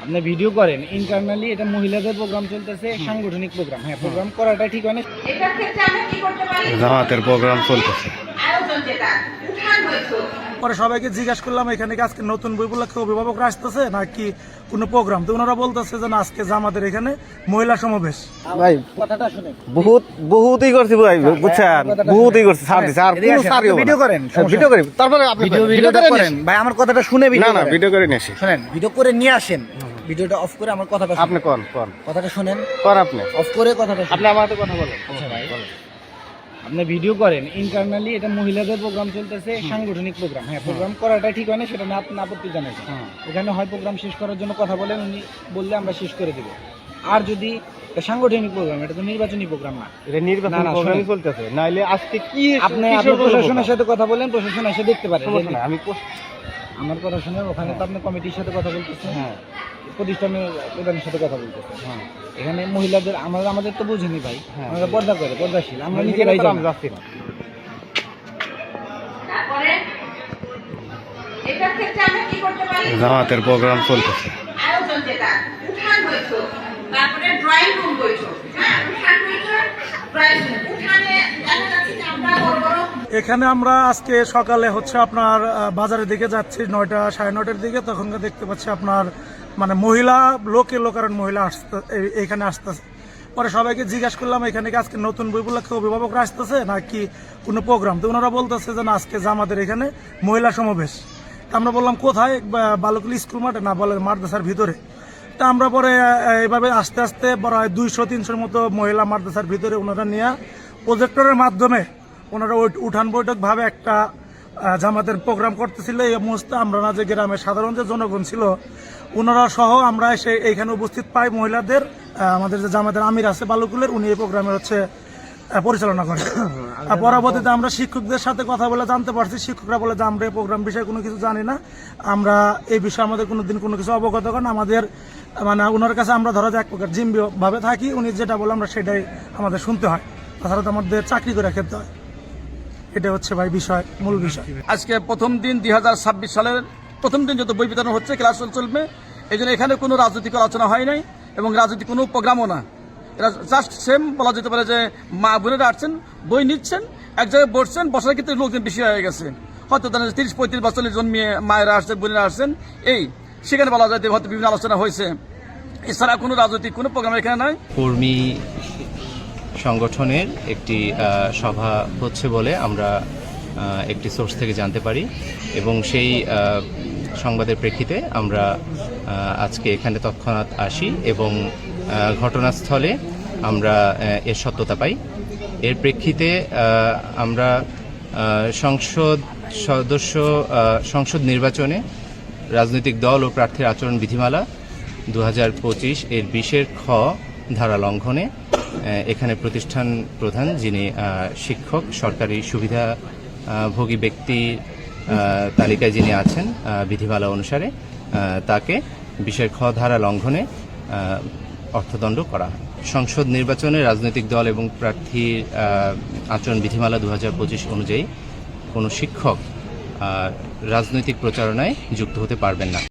আপনি ভিডিও করেন ইন্টারনালি, এটা মহিলাদের প্রোগ্রাম চলতেছে, সাংগঠনিক প্রোগ্রাম। হ্যাঁ, প্রোগ্রাম করাটা ঠিক হয় না। এটার ক্ষেত্রে আমরা কি করতে পারি? জামাতের প্রোগ্রাম চলতেছে। আয়োজন যেটা উঠান হয়েছে। পরে সবাইকে জিজ্ঞাসা করলাম এখানে কি আজকে নতুন বই উপলক্ষে অভিভাবকরা আসতেছে নাকি কোনো প্রোগ্রাম, তো ওনারা বলতেছে যে না, আজকে জামাতের এখানে মহিলা সমাবেশ। ভাই কথাটা শুনে বহুতই করছি ভাই, বুঝছেন, বহুতই করছি, ছাড় দিছে আর কোনো ছাড়ই হবে না। ভিডিও করেন, ভিডিও করি, তারপরে আপনি ভিডিও করেন ভাই, আমার কথাটা শুনে না না ভিডিও করে নিয়েছি। শুনেন, ভিডিও করে নিয়ে আসেন, ভিডিওটা অফ করে আমার কথাটা আপনি কোন কথাটা শুনেন, আপনি অফ করে কথাটা আপনি আমার সাথে কথা বলেন। আচ্ছা ভাই, আপনি ভিডিও করেন ইন্টারনালি, এটা মহিলাদের প্রোগ্রাম চলতেছে, সাংগঠনিক প্রোগ্রাম। হ্যাঁ, প্রোগ্রাম করাটা ঠিক হয় না, সেটা না আপনি আপত্তি জানাইছেন। এখানে হয় প্রোগ্রাম শেষ করার জন্য কথা বলেন, উনি বললে আমরা শেষ করে দেব। আর যদি সাংগঠনিক প্রোগ্রাম, এটা তো নির্বাচনী প্রোগ্রাম না, এটা নির্বাচন প্রোগ্রামই চলতেছে। নাইলে আজকে কি আপনি প্রশাসনের সাথে কথা বলেন, প্রশাসন এসে দেখতে পারেন। আমি আমার কথা শুনে ওখানে তো আপনি কমিটির সাথে কথা বলতেছেন, হ্যাঁ, প্রতিষ্ঠানের প্রধানের সাথে কথা বলতেছেন। হ্যাঁ, এখানে মহিলাদের আমাদের তো বুঝিনি ভাই, আমরা পর্দাশীল, আমরা নিজেরাই যাচ্ছি না। তারপরে এটার ক্ষেত্রে আমরা কি করতে পারি? জামাতের প্রোগ্রাম চলতেছে। আয়োজন যেটা উঠান হয়েছে, তারপরে ড্রয়িং রুম হয়েছে। হ্যাঁ, উঠান হয়েছে, ড্রয়িং রুম। উঠানে দেখা যাচ্ছে যে আমরা বড় বড় এখানে আমরা আজকে সকালে হচ্ছে আপনার বাজারের দিকে যাচ্ছি 9টা 9:30টার দিকে, তখন দেখতে পাচ্ছি আপনার মানে মহিলা লোকারণ মহিলা এখানে আসতেছে। পরে সবাইকে জিজ্ঞাসা করলাম এখানে কি আজকে নতুন বই উপলক্ষে অভিভাবকরা আসতেছে নাকি কোনো প্রোগ্রাম, তো ওনারা বলতেছে যে না, আজকে জামাতের এখানে মহিলা সমাবেশ। তা আমরা বললাম কোথায়, বালুকুল স্কুল মাঠে, না বলে মাদ্রাসার ভিতরে। তা আমরা পরে এইভাবে আস্তে আস্তে বড় 200-300-র মতো মহিলা মাদ্রাসার ভিতরে ওনারা নিয়ে প্রজেক্টরের মাধ্যমে ওনারা উঠান বৈঠক ভাবে একটা জামাতের প্রোগ্রাম করতেছিল। এই মুহূর্তে আমরা না, যে গ্রামের সাধারণ যে জনগণ ছিল ওনারা সহ আমরা এসে এইখানে উপস্থিত পাই মহিলাদের। আমাদের যে জামাতের আমির আছে বালুকুলের, উনি এই প্রোগ্রামের হচ্ছে পরিচালনা করেন। পরবর্তীতে আমরা শিক্ষকদের সাথে কথা বলে জানতে পারছি, শিক্ষকরা বলে যে আমরা এই প্রোগ্রাম বিষয়ে কোনো কিছু জানি না, আমরা এই বিষয়ে আমাদের কোনোদিন কোনো কিছু অবগত করেন। আমাদের মানে ওনার কাছে আমরা ধরা যায় এক প্রকার জিম্মি ভাবে থাকি, উনি যেটা বলে আমরা সেটাই আমাদের শুনতে হয়, তাছাড়া তো আমাদের চাকরি করে খেতে হয়। এটা হচ্ছে ভাই মূল বিষয়। আজকে প্রথম দিন 2026 সালের প্রথম দিন, যত বই বিতরণ হচ্ছে, ক্লাস চলবে, এই জন্য এখানে কোনো রাজনৈতিক আলোচনা হয় নাই এবং রাজনৈতিক কোনো প্রোগ্রামও না। এটা জাস্ট সেম বলা যেতে পারে যে মা বোনেরা আসছেন, বই নিচ্ছেন, এক জায়গায় বসছেন, বসার ক্ষেত্রে লোকজন বেশি হয়ে গেছে, হয়তো 30-35 বছরের জন্মিয়ে মায়েরা আসছেন, বোনেরা আসছেন, এই সেখানে বলা যায় হয়তো বিভিন্ন আলোচনা হয়েছে, এছাড়া কোনো রাজনৈতিক কোনো প্রোগ্রাম এখানে নাই। কর্মী সংগঠনের একটি সভা হচ্ছে বলে আমরা একটি সোর্স থেকে জানতে পারি এবং সেই সংবাদের প্রেক্ষিতে আমরা আজকে এখানে তৎক্ষণাৎ আসি এবং ঘটনাস্থলে আমরা এর সত্যতা পাই। এর প্রেক্ষিতে আমরা সংসদ নির্বাচনে রাজনৈতিক দল ও প্রার্থীর আচরণ বিধিমালা 2025 এর 20-এর খ ধারা লঙ্ঘনে এখানে প্রতিষ্ঠান প্রধান, যিনি শিক্ষক, সরকারি সুবিধাভোগী ব্যক্তি তালিকায় যিনি আছেন বিধিমালা অনুসারে, তাকে 20-এর খ ধারা লঙ্ঘনে অর্থদণ্ড করা হয়। সংসদ নির্বাচনে রাজনৈতিক দল এবং প্রার্থীর আচরণ বিধিমালা 2025 অনুযায়ী কোনো শিক্ষক রাজনৈতিক প্রচারণায় যুক্ত হতে পারবেন না।